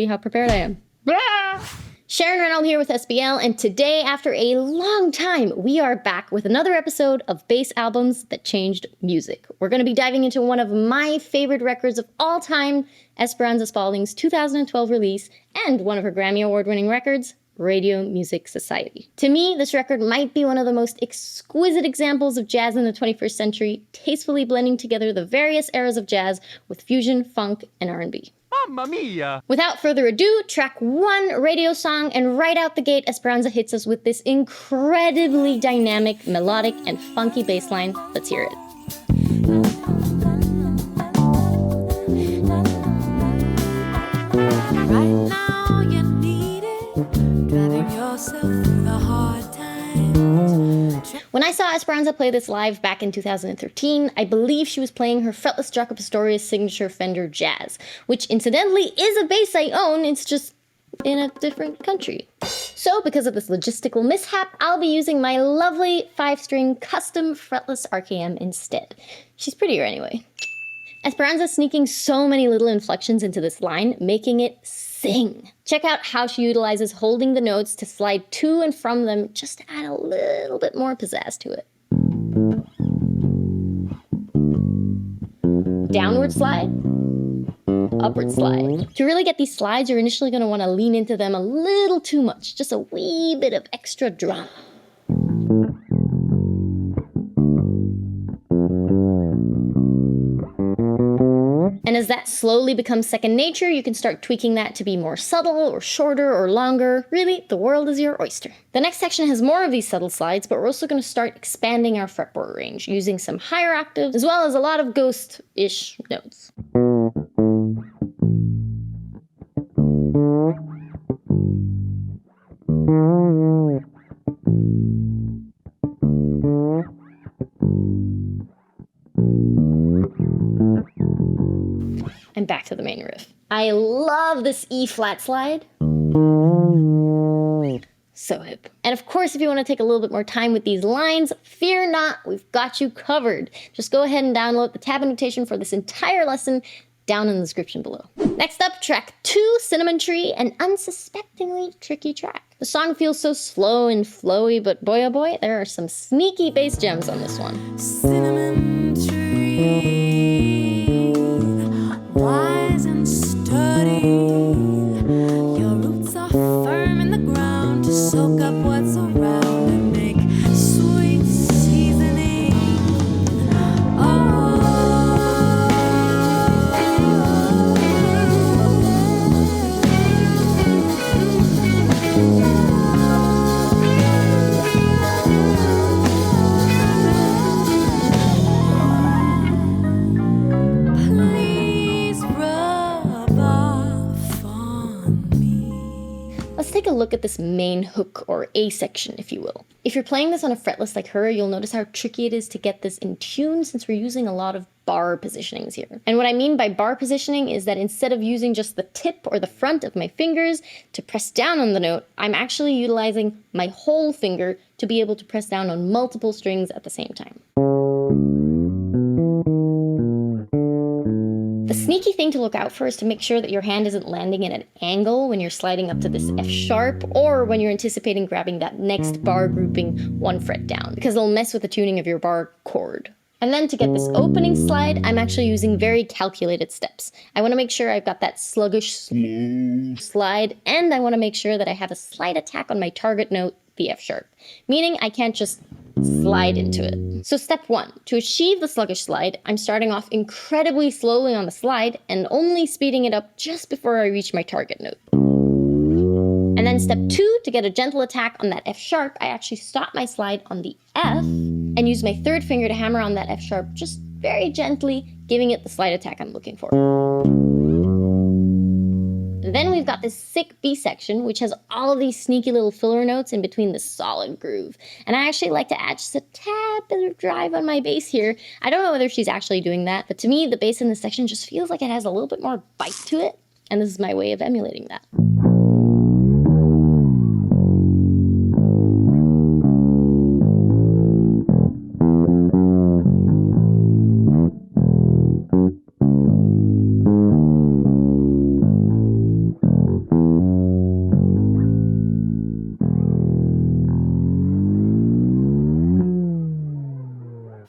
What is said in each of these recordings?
see how prepared I am. Sharon Renold here with SBL, and today, after a long time, we are back with another episode of Bass Albums That Changed Music. We're going to be diving into one of my favorite records of all time, Esperanza Spalding's 2012 release, and one of her Grammy Award-winning records, Radio Music Society. To me, this record might be one of the most exquisite examples of jazz in the 21st century, tastefully blending together the various eras of jazz with fusion, funk, and R&B. Mamma mia! Without further ado, track 1, radio song, and right out the gate, Esperanza hits us with this incredibly dynamic, melodic, and funky bass line. Let's hear it. Right now you need it, driving yourself through the hard times. When I saw Esperanza play this live back in 2013, I believe she was playing her fretless Pastorius signature Fender Jazz, which incidentally is a bass I own, it's just in a different country. So because of this logistical mishap, I'll be using my lovely 5-string custom fretless RKM instead. She's prettier anyway. Esperanza sneaking so many little inflections into this line, making it sing. Check out how she utilizes holding the notes to slide to and from them just to add a little bit more pizzazz to it. Downward slide, upward slide. To really get these slides, you're initially going to want to lean into them a little too much, just a wee bit of extra drama. And as that slowly becomes second nature, you can start tweaking that to be more subtle or shorter or longer. Really, the world is your oyster. The next section has more of these subtle slides, but we're also going to start expanding our fretboard range using some higher octaves as well as a lot of ghost-ish notes. And back to the main riff. I love this E-flat slide. So hip. And of course, if you want to take a little bit more time with these lines, fear not, we've got you covered. Just go ahead and download the tab annotation for this entire lesson down in the description below. Next up, track 2, Cinnamon Tree, an unsuspectingly tricky track. The song feels so slow and flowy, but boy oh boy, there are some sneaky bass gems on this one. Cinnamon tree, wise and sturdy, your roots are firm in the ground to soak up what's around and make sweet seasoning. Let's take a look at this main hook, or A section, if you will. If you're playing this on a fretless like her, you'll notice how tricky it is to get this in tune since we're using a lot of bar positionings here. And what I mean by bar positioning is that instead of using just the tip or the front of my fingers to press down on the note, I'm actually utilizing my whole finger to be able to press down on multiple strings at the same time. The sneaky thing to look out for is to make sure that your hand isn't landing at an angle when you're sliding up to this F sharp or when you're anticipating grabbing that next bar grouping 1 fret down, because it'll mess with the tuning of your bar chord. And then to get this opening slide, I'm actually using very calculated steps. I want to make sure I've got that sluggish slow slide, and I want to make sure that I have a slight attack on my target note, the F sharp, meaning I can't just slide into it. So step 1, to achieve the sluggish slide, I'm starting off incredibly slowly on the slide and only speeding it up just before I reach my target note. And then step 2, to get a gentle attack on that F sharp, I actually stop my slide on the F and use my 3rd finger to hammer on that F sharp just very gently, giving it the slide attack I'm looking for. Then we've got this sick B section, which has all of these sneaky little filler notes in between the solid groove. And I actually like to add just a tad bit of drive on my bass here. I don't know whether she's actually doing that, but to me, the bass in this section just feels like it has a little bit more bite to it. And this is my way of emulating that.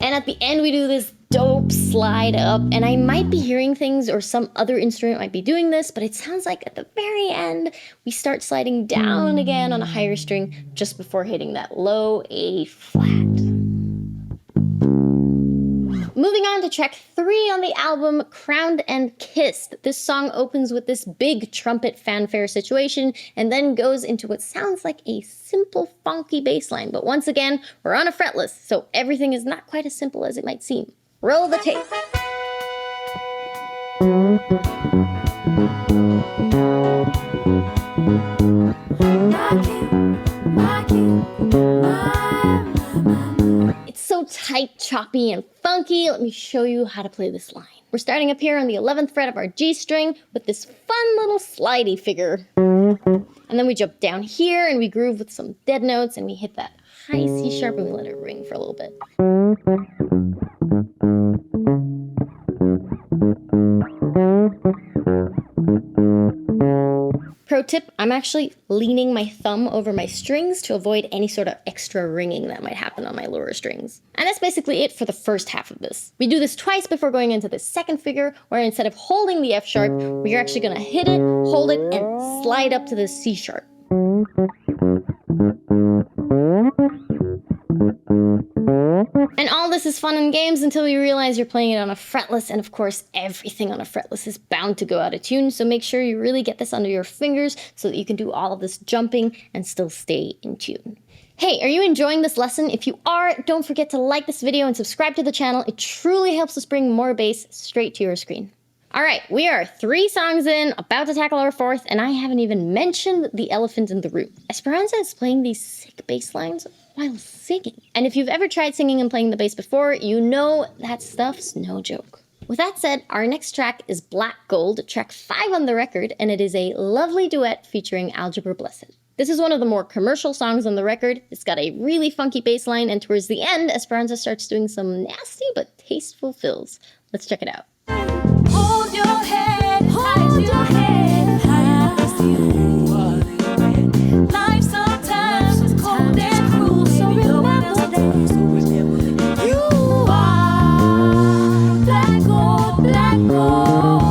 And at the end, we do this dope slide up, and I might be hearing things, or some other instrument might be doing this, but it sounds like at the very end, we start sliding down again on a higher string just before hitting that low A flat. Moving on to track 3 on the album, Crowned and Kissed. This song opens with this big trumpet fanfare situation and then goes into what sounds like a simple, funky bass line. But once again, we're on a fretless, so everything is not quite as simple as it might seem. Roll the tape. It's so tight, choppy, and funky. Let me show you how to play this line. We're starting up here on the 11th fret of our G string with this fun little slidey figure. And then we jump down here and we groove with some dead notes and we hit that high C sharp and we let it ring for a little bit. Pro tip, I'm actually leaning my thumb over my strings to avoid any sort of extra ringing that might happen on my lower strings. And that's basically it for the first half of this. We do this twice before going into the second figure, where instead of holding the F sharp, we're actually gonna hit it, hold it, and slide up to the C sharp. And all this is fun and games until you realize you're playing it on a fretless, and of course everything on a fretless is bound to go out of tune, so make sure you really get this under your fingers so that you can do all of this jumping and still stay in tune. Hey, are you enjoying this lesson? If you are, don't forget to like this video and subscribe to the channel. It truly helps us bring more bass straight to your screen. Alright, we are 3 songs in, about to tackle our 4th, and I haven't even mentioned the elephant in the room. Esperanza is playing these sick bass lines while singing. And if you've ever tried singing and playing the bass before, you know that stuff's no joke. With that said, our next track is Black Gold, track 5 on the record, and it is a lovely duet featuring Algebra Blessed. This is one of the more commercial songs on the record. It's got a really funky bass line, and towards the end, Esperanza starts doing some nasty but tasteful fills. Let's check it out. Hold your head, hold your head high. Life sometimes is cold and cruel, so remember that you are black gold, black gold.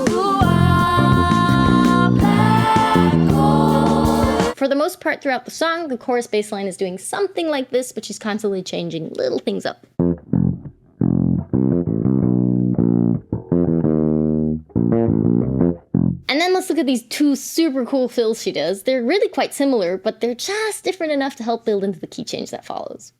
You are black gold. For the most part throughout the song, the chorus bass line is doing something like this, but she's constantly changing little things up. And then let's look at these 2 super cool fills she does. They're really quite similar, but they're just different enough to help build into the key change that follows.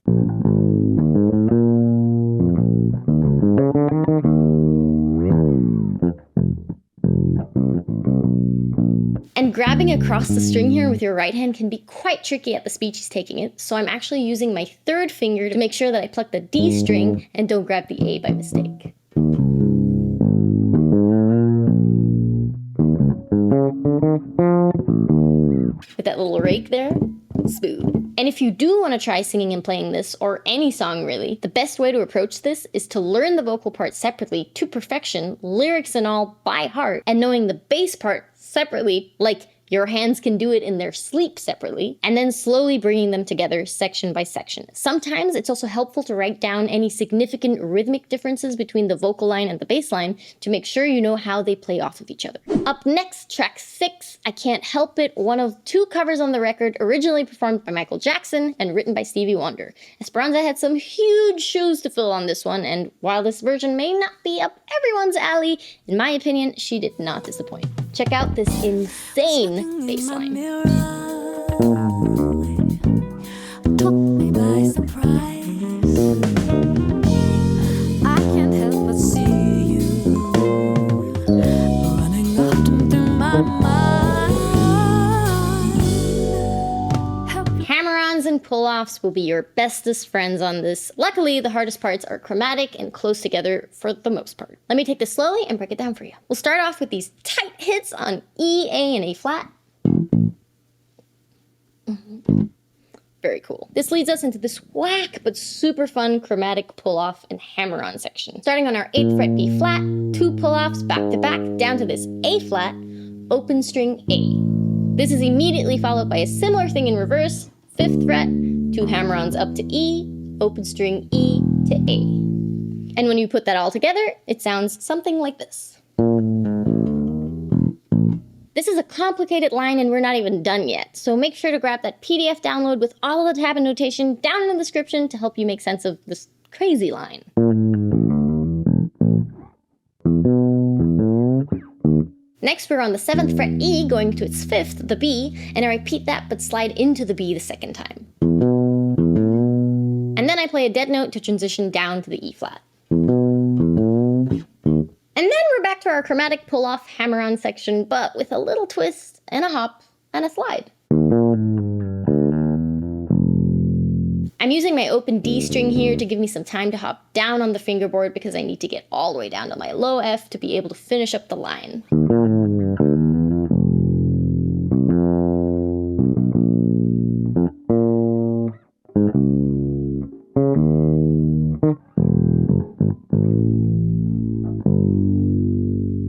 And grabbing across the string here with your right hand can be quite tricky at the speed she's taking it, so I'm actually using my 3rd finger to make sure that I pluck the D string and don't grab the A by mistake. With that little rake there, smooth. And if you do want to try singing and playing this, or any song really, the best way to approach this is to learn the vocal part separately to perfection, lyrics and all by heart, and knowing the bass part separately, like your hands can do it in their sleep separately, and then slowly bringing them together section by section. Sometimes it's also helpful to write down any significant rhythmic differences between the vocal line and the bass line to make sure you know how they play off of each other. Up next, track 6, I Can't Help It, one of 2 covers on the record, originally performed by Michael Jackson and written by Stevie Wonder. Esperanza had some huge shoes to fill on this one, and while this version may not be up everyone's alley, in my opinion, she did not disappoint. Check out this insane bass line. Took me by surprise. I can't help but see you running up through my mind. Hammer-ons and pull-offs will be your bestest friends on this. Luckily, the hardest parts are chromatic and close together for the most part. Let me take this slowly and break it down for you. We'll start off with these tight hits on E, A, and A flat. Very cool. This leads us into this whack but super fun chromatic pull-off and hammer-on section. Starting on our 8th fret B flat, 2 pull-offs back to back down to this A flat, open string A. This is immediately followed by a similar thing in reverse, 5th fret, 2 hammer-ons up to E, open string E to A. And when you put that all together, it sounds something like this. This is a complicated line and we're not even done yet, so make sure to grab that PDF download with all of the tab and notation down in the description to help you make sense of this crazy line. Next, we're on the 7th fret E going to its 5th, the B, and I repeat that but slide into the B the second time. And then I play a dead note to transition down to the E flat. And then we're back to our chromatic pull-off hammer-on section, but with a little twist and a hop and a slide. I'm using my open D string here to give me some time to hop down on the fingerboard because I need to get all the way down to my low F to be able to finish up the line.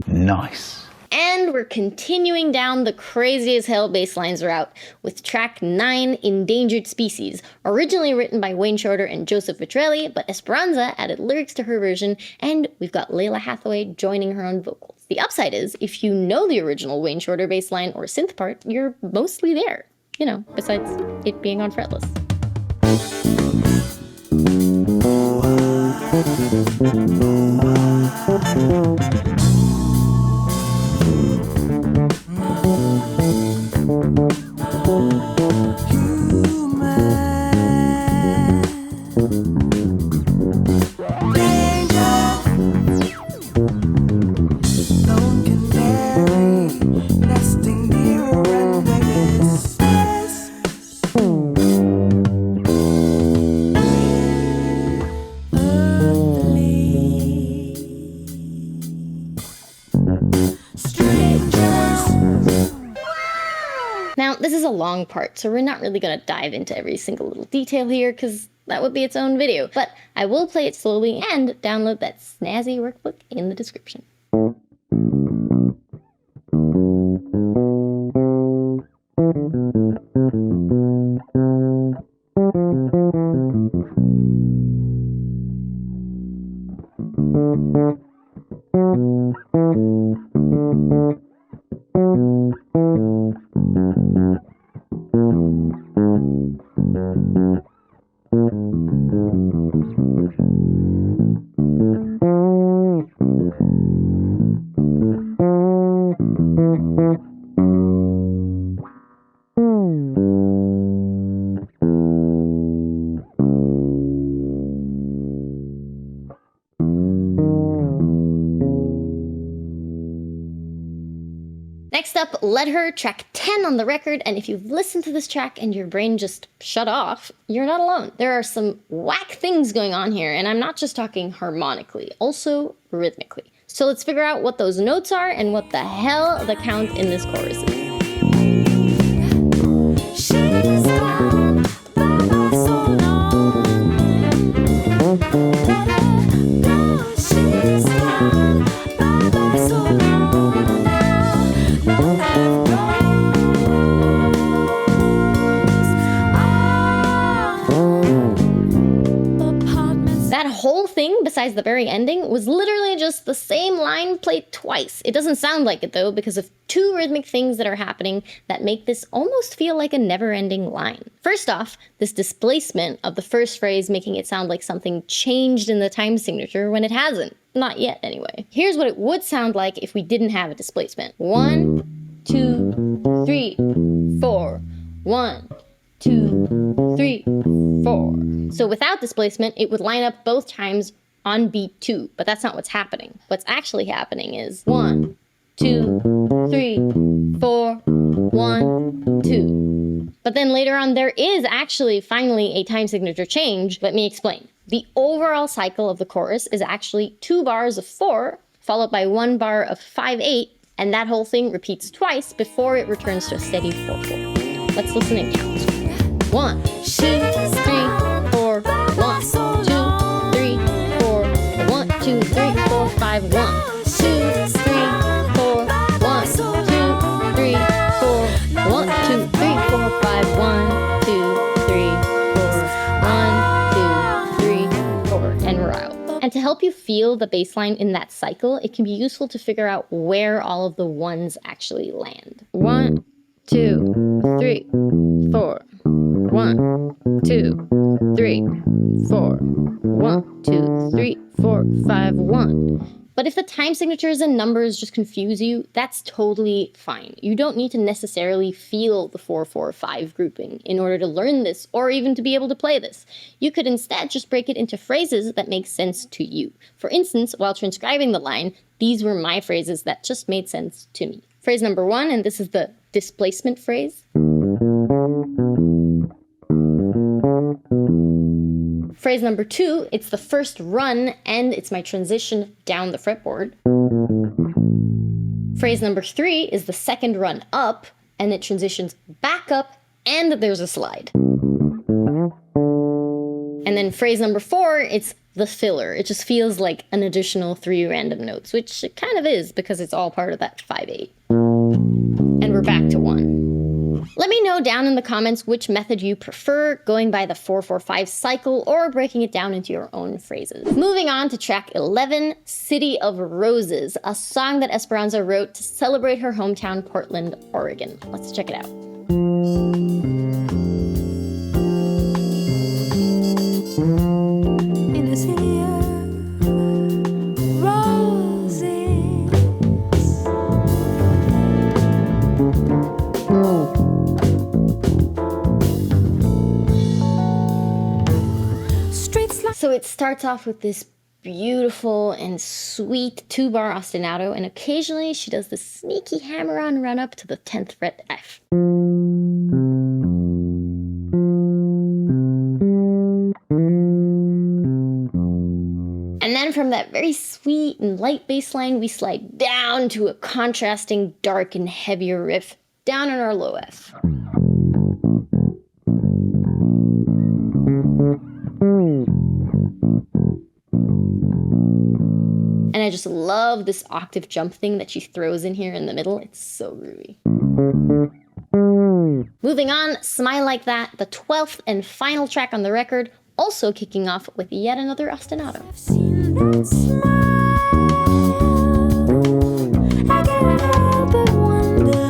Nice. And we're continuing down the crazy as hell bass lines route with track 9, Endangered Species, originally written by Wayne Shorter and Joseph Vitrelli, but Esperanza added lyrics to her version, and we've got Layla Hathaway joining her on vocals. The upside is, if you know the original Wayne Shorter bass line or synth part, you're mostly there, you know, besides it being on fretless. Now, this is a long part, so we're not really going to dive into every single little detail here, because that would be its own video. But I will play it slowly and download that snazzy workbook in the description. Next up, Let Her, track 10 on the record, and if you've listened to this track and your brain just shut off, you're not alone. There are some whack things going on here, and I'm not just talking harmonically, also rhythmically. So let's figure out what those notes are and what the hell the count in this chorus is. That whole thing, besides the very ending, was literally just the same line played twice. It doesn't sound like it though, because of two rhythmic things that are happening that make this almost feel like a never-ending line. First off, this displacement of the first phrase making it sound like something changed in the time signature when it hasn't. Not yet, anyway. Here's what it would sound like if we didn't have a displacement. 1, 2, 3, 4. 1, 2, 3, 4. So without displacement, it would line up both times on beat 2, but that's not what's happening. What's actually happening is 1, 2, 3, 4, 1, 2. But then later on, there is actually finally a time signature change. Let me explain. The overall cycle of the chorus is actually 2 bars of 4, followed by 1 bar of 5/8, and that whole thing repeats twice before it returns to a steady 4/4. Let's listen and count. 1, 2, 3, 4, 1, 2, 3, 4, 1, 2, 3, 4, 5, 1, 2, 3, 4, 1, 2, 3, 4, 1, 2, 3, 4, 5, 1, 2, 3, 4, 1, 2, And to help you feel the bass line in that cycle, it can be useful to figure out where all of the ones actually land. 1, 2, 3, 4. 1, 2, 3, 4. 1, 2, 3, 4, 5, 1. But if the time signatures and numbers just confuse you, that's totally fine. You don't need to necessarily feel the 4-4-5 grouping in order to learn this or even to be able to play this. You could instead just break it into phrases that make sense to you. For instance, while transcribing the line, these were my phrases that just made sense to me. Phrase number 1, and this is the displacement phrase. Phrase number 2, it's the first run and it's my transition down the fretboard. Phrase number 3 is the second run up and it transitions back up and there's a slide. And then phrase number 4, it's the filler. It just feels like an additional 3 random notes, which it kind of is because it's all part of that 5/8. And we're back to 1. Let me know down in the comments which method you prefer, going by the 4-4-5 cycle or breaking it down into your own phrases. Moving on to track 11, City of Roses, a song that Esperanza wrote to celebrate her hometown, Portland, Oregon. Let's check it out. In a city of roses. So it starts off with this beautiful and sweet 2-bar ostinato, and occasionally she does this sneaky hammer-on run-up to the 10th fret F. And then from that very sweet and light bass line, we slide down to a contrasting dark and heavier riff down on our low F. And I just love this octave jump thing that she throws in here in the middle. It's so groovy. Moving on, Smile Like That, the 12th and final track on the record, also kicking off with yet another ostinato. I've seen that smile. I can't help but wonder.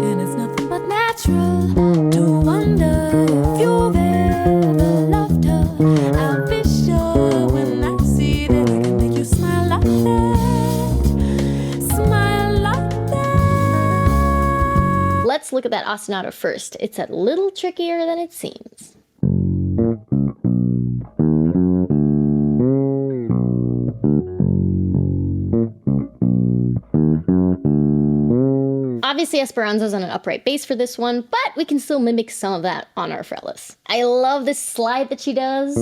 And it's nothing but natural to wonder if you've ever loved her. I'll be sure when I see that I can make you smile like that. Smile like that. Let's look at that ostinato first. It's a little trickier than it seems. Obviously, Esperanza's on an upright bass for this one, but we can still mimic some of that on our fretless. I love this slide that she does.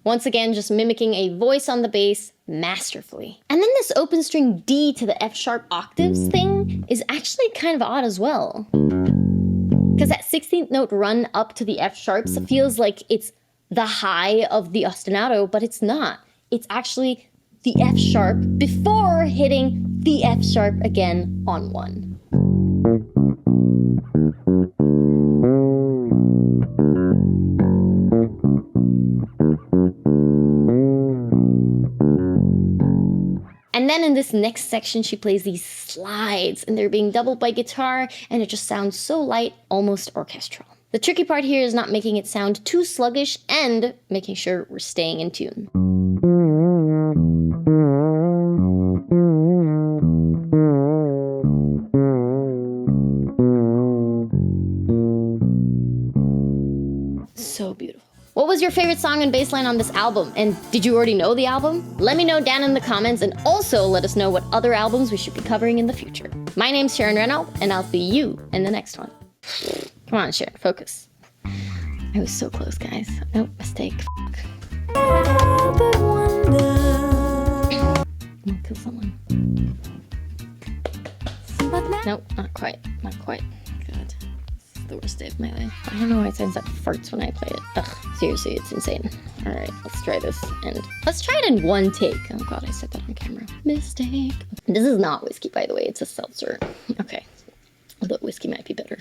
Once again, just mimicking a voice on the bass masterfully. And then this open string D to the F sharp octaves thing is actually kind of odd as well. Because that 16th note run up to the F sharps feels like it's the high of the ostinato, but it's not. It's actually the F sharp before hitting the F sharp again on 1. And then in this next section, she plays these slides, and they're being doubled by guitar, and it just sounds so light, almost orchestral. The tricky part here is not making it sound too sluggish and making sure we're staying in tune. So beautiful. What was your favorite song and bass line on this album? And did you already know the album? Let me know down in the comments, and also let us know what other albums we should be covering in the future. My name's Sharon Renold, and I'll see you in the next one. Come on, Sharon, focus. I was so close, guys. Nope, mistake. I'll kill someone. Nope, not quite. Not quite. God. This is the worst day of my life. I don't know why it sounds like farts when I play it. Ugh, seriously, it's insane. Alright, let's try this. And let's try it in one take. Oh god, I said that on camera. Mistake. This is not whiskey, by the way. It's a seltzer. Okay. Although whiskey might be better.